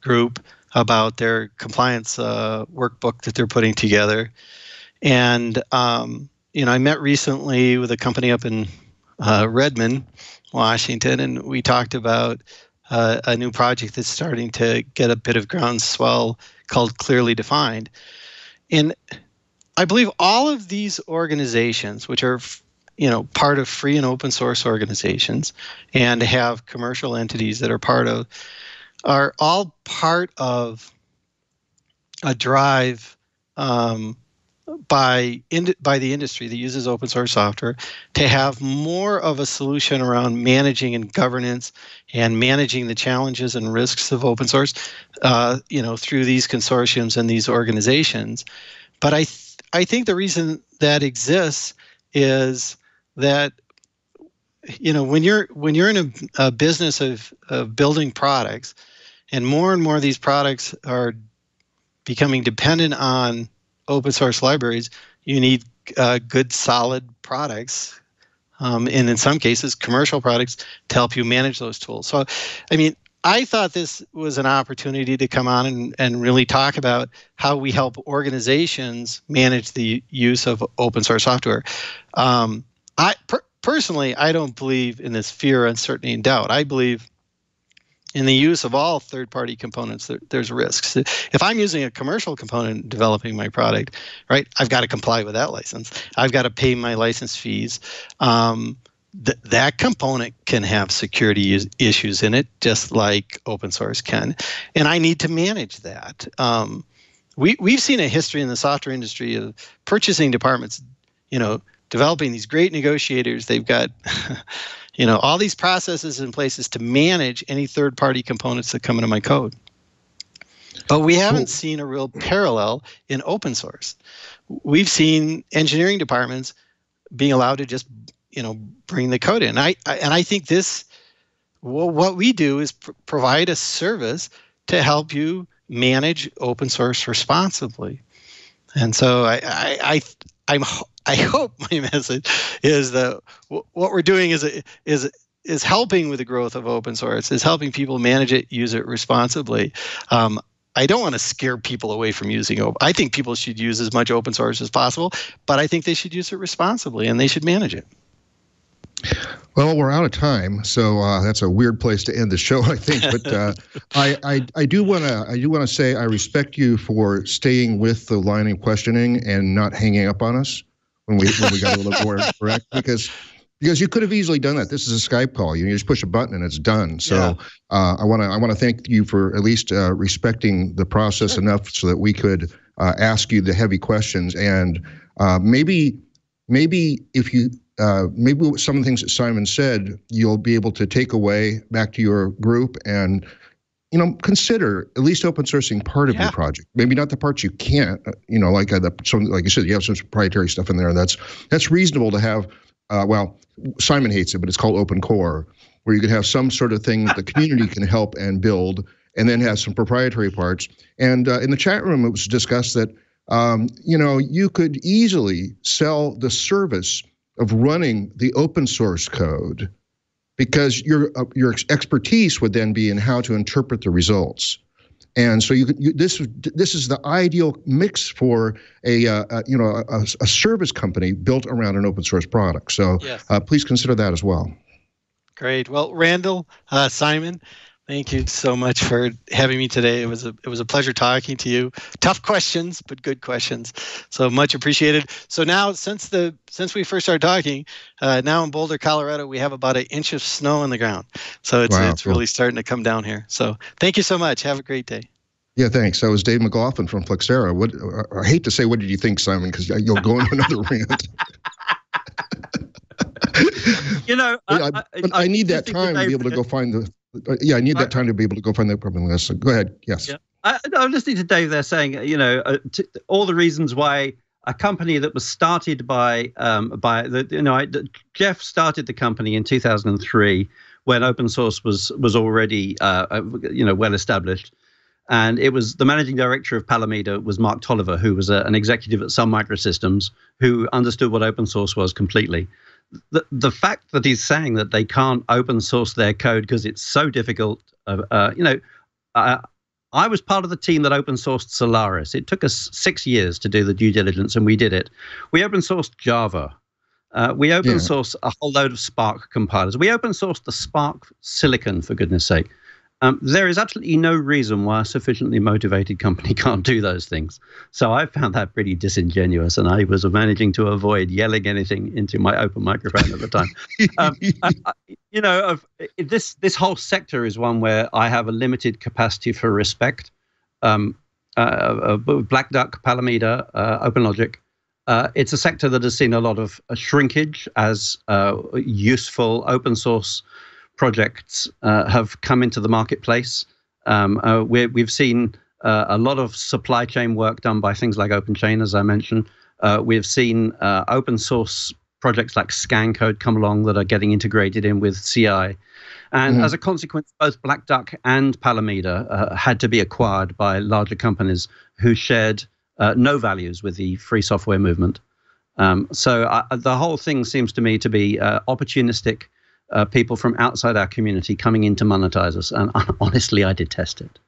group, about their compliance workbook that they're putting together. And, I met recently with a company up in Redmond, Washington, and we talked about a new project that's starting to get a bit of groundswell called Clearly Defined. And I believe all of these organizations, which are, part of free and open source organizations and have commercial entities that are part of, are all part of a drive by the industry that uses open source software to have more of a solution around managing and governance and managing the challenges and risks of open source, through these consortiums and these organizations. But I think the reason that exists is that, when you're in a business of building products, and more of these products are becoming dependent on open source libraries, you need good, solid products, and in some cases, commercial products to help you manage those tools. So, I thought this was an opportunity to come on and really talk about how we help organizations manage the use of open source software. Personally, I don't believe in this fear, uncertainty, and doubt. I believe in the use of all third-party components, there's risks. If I'm using a commercial component developing my product, right, I've got to comply with that license. I've got to pay my license fees. That component can have security issues in it, just like open source can, and I need to manage that. We've seen a history in the software industry of purchasing departments, developing these great negotiators. They've got all these processes in places to manage any third-party components that come into my code. But we haven't seen a real parallel in open source. We've seen engineering departments being allowed to just, bring the code in. I think what we do is provide a service to help you manage open source responsibly. And so I hope my message is that what we're doing is is helping with the growth of open source, is helping people manage it, use it responsibly. I don't want to scare people away from using open. I think people should use as much open source as possible, but I think they should use it responsibly and they should manage it. Well, we're out of time, so that's a weird place to end the show, I think. But I do want to say I respect you for staying with the line of questioning and not hanging up on us when we got a little more correct, because you could have easily done that. This is a Skype call. You just push a button and it's done. So I want to thank you for at least respecting the process enough so that we could ask you the heavy questions, and maybe if you. Maybe some of the things that Simon said, you'll be able to take away back to your group and, consider at least open sourcing part of your project. Maybe not the parts you can't, like you said, you have some proprietary stuff in there, and that's reasonable to have. Well, Simon hates it, but it's called open core, where you could have some sort of thing that the community can help and build, and then have some proprietary parts. And in the chat room, it was discussed that, you could easily sell the service of running the open source code, because your expertise would then be in how to interpret the results. And so this is the ideal mix for a service company built around an open source product. So please consider that as well. Great. Well, Randal, Simon, thank you so much for having me today. It was a pleasure talking to you. Tough questions, but good questions. So much appreciated. So now, since we first started talking, now in Boulder, Colorado, we have about 1 inch of snow on the ground. So it's really starting to come down here. So thank you so much. Have a great day. Yeah, thanks. That was Dave McLoughlin from Flexera. I hate to say, what did you think, Simon? Because you'll go into another rant. I need that time to be able to go find the. I need that time to be able to go find the problem list. So go ahead. Yes. Yeah. I'm listening to Dave there saying, all the reasons why a company that was started Jeff started the company in 2003 when open source was already, well established. And it was the managing director of Palamida was Mark Tolliver, who was an executive at Sun Microsystems, who understood what open source was completely. The fact that he's saying that they can't open source their code because it's so difficult, I was part of the team that open sourced Solaris. It took us 6 years to do the due diligence, and we did it. We open sourced Java. We open sourced a whole load of Spark compilers. We open sourced the Spark Silicon, for goodness sake. There is absolutely no reason why a sufficiently motivated company can't do those things. So I found that pretty disingenuous, and I was managing to avoid yelling anything into my open microphone at the time. This whole sector is one where I have a limited capacity for respect. Black Duck, Palamida, OpenLogic. It's a sector that has seen a lot of shrinkage as useful open source projects have come into the marketplace. We've seen a lot of supply chain work done by things like OpenChain, as I mentioned. We've seen open source projects like Scan Code come along that are getting integrated in with CI. And as a consequence, both Black Duck and Palamida had to be acquired by larger companies who shared no values with the free software movement. So the whole thing seems to me to be opportunistic people from outside our community coming in to monetize us. And honestly, I detest it.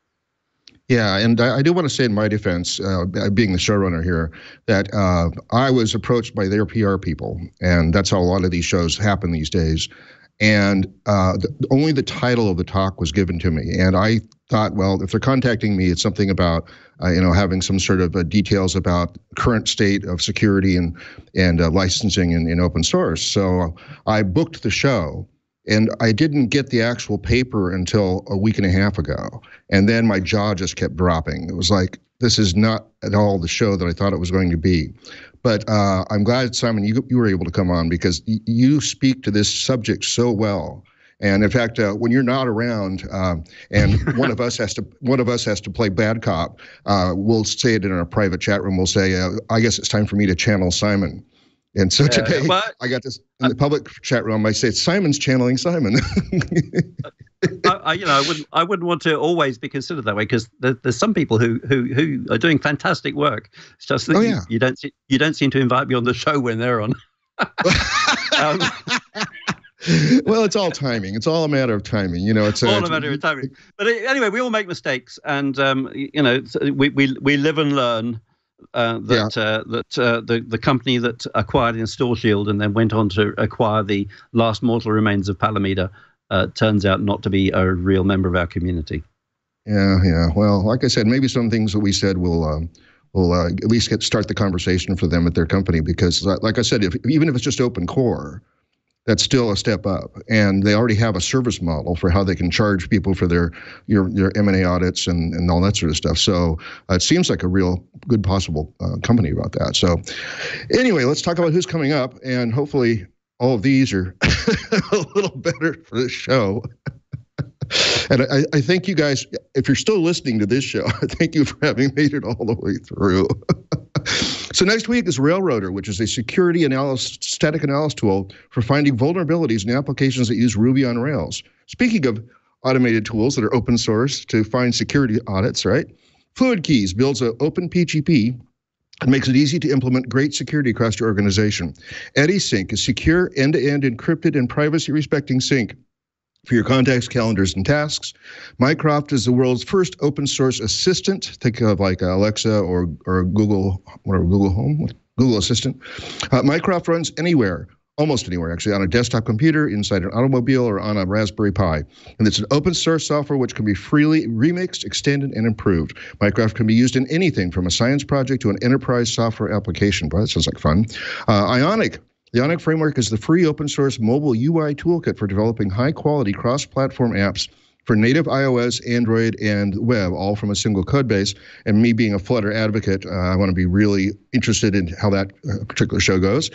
Yeah, and I do want to say in my defense, being the showrunner here, that I was approached by their PR people, and that's how a lot of these shows happen these days. And only the title of the talk was given to me, and I thought, well, if they're contacting me, it's something about having some sort of details about current state of security and licensing in open source. So I booked the show. And I didn't get the actual paper until a week and a half ago. And then my jaw just kept dropping. It was like, this is not at all the show that I thought it was going to be. But I'm glad, Simon, you were able to come on, because you speak to this subject so well. And in fact, when you're not around, and one of us has to play bad cop, we'll say it in our private chat room. We'll say, I guess it's time for me to channel Simon. And so today, I got this in the public chat room. I say, Simon's channeling Simon. I wouldn't want to always be considered that way, because there's some people who are doing fantastic work. It's just that you don't seem to invite me on the show when they're on. Well, it's all timing. It's all a matter of timing. You know, it's all a matter of timing. But anyway, we all make mistakes, and you know, we live and learn. The company that acquired Install Shield and then went on to acquire the last mortal remains of Palamida turns out not to be a real member of our community. Yeah. Well, like I said, maybe some things that we said will at least start the conversation for them at their company, because, like I said, even if it's just open core, that's still a step up, and they already have a service model for how they can charge people for your M&A audits and all that sort of stuff. So it seems like a real good possible company about that. So anyway, let's talk about who's coming up, and hopefully all of these are a little better for the show. And I thank you guys, if you're still listening to this show, I thank you for having made it all the way through. So next week is Railroader, which is a security static analysis tool for finding vulnerabilities in applications that use Ruby on Rails. Speaking of automated tools that are open source to find security audits, right? Fluid Keys builds an open PGP and makes it easy to implement great security across your organization. EddieSync is secure, end-to-end encrypted and privacy-respecting sync for your contacts, calendars, and tasks. Mycroft is the world's first open source assistant. Think of like Alexa or Google Home, Google Assistant. Mycroft runs anywhere, almost anywhere actually, on a desktop computer, inside an automobile, or on a Raspberry Pi. And it's an open source software which can be freely remixed, extended, and improved. Mycroft can be used in anything from a science project to an enterprise software application. Boy, that sounds like fun. Ionic. The Ionic framework is the free open source mobile UI toolkit for developing high-quality cross-platform apps for native iOS, Android, and web, all from a single code base. And me being a Flutter advocate, I want to be really interested in how that particular show goes.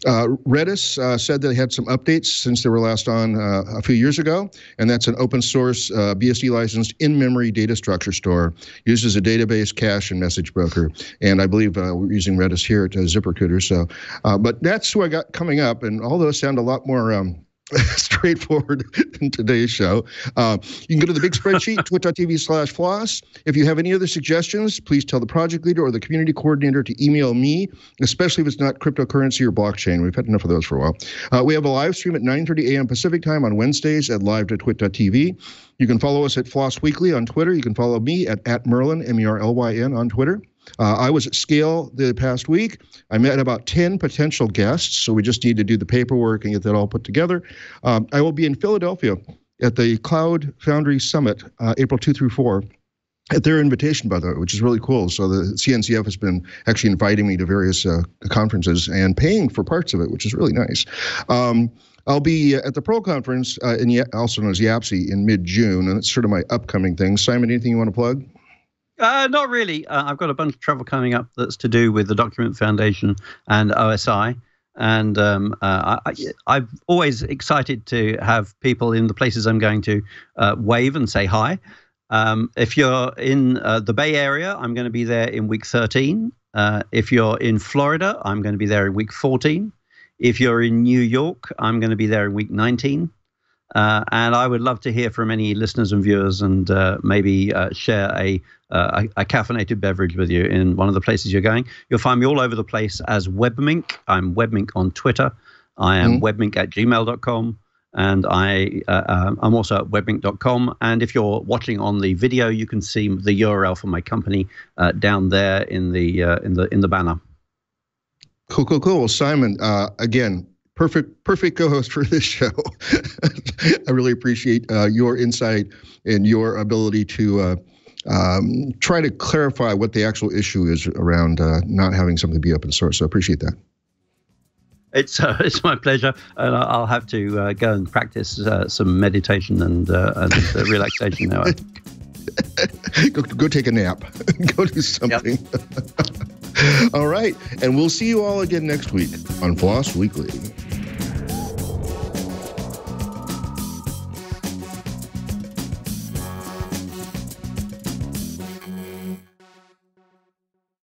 Redis said they had some updates since they were last on a few years ago, and that's an open source BSD licensed in-memory data structure store, used as a database, cache, and message broker. And I believe we're using Redis here at ZipRecruiter. So, but that's who I got coming up, and all those sound a lot more straightforward in today's show. You can go to the big spreadsheet, twit.tv/Floss. If you have any other suggestions, please tell the project leader or the community coordinator to email me, especially if it's not cryptocurrency or blockchain. We've had enough of those for a while. We have a live stream at 9:30 a.m. Pacific time on Wednesdays at live.twit.tv. You can follow us at Floss Weekly on Twitter. You can follow me at Merlin, M-E-R-L-Y-N, on Twitter. I was at Scale the past week. I met about 10 potential guests, so we just need to do the paperwork and get that all put together. I will be in Philadelphia at the Cloud Foundry Summit, April 2 through 4, at their invitation, by the way, which is really cool. So the CNCF has been actually inviting me to various conferences and paying for parts of it, which is really nice. I'll be at the Pro Conference, also known as YAPSI, in mid-June, and it's sort of my upcoming thing. Simon, anything you want to plug? Not really. I've got a bunch of travel coming up that's to do with the Document Foundation and OSI. And I'm always excited to have people in the places I'm going to wave and say hi. If you're in the Bay Area, I'm going to be there in week 13. If you're in Florida, I'm going to be there in week 14. If you're in New York, I'm going to be there in week 19. And I would love to hear from any listeners and viewers, and maybe share a caffeinated beverage with you in one of the places you're going. You'll find me all over the place as Webmink. I'm Webmink on Twitter. I am webmink@gmail.com. And I'm also at webmink.com. And if you're watching on the video, you can see the URL for my company down there in the banner. Cool. Well, Simon, again, perfect co-host for this show. I really appreciate your insight and your ability to try to clarify what the actual issue is around not having something be open source. So I appreciate that. It's my pleasure, and I'll have to go and practice some meditation and relaxation now. Go take a nap. Go do something. Yep. All right, and we'll see you all again next week on Floss Weekly.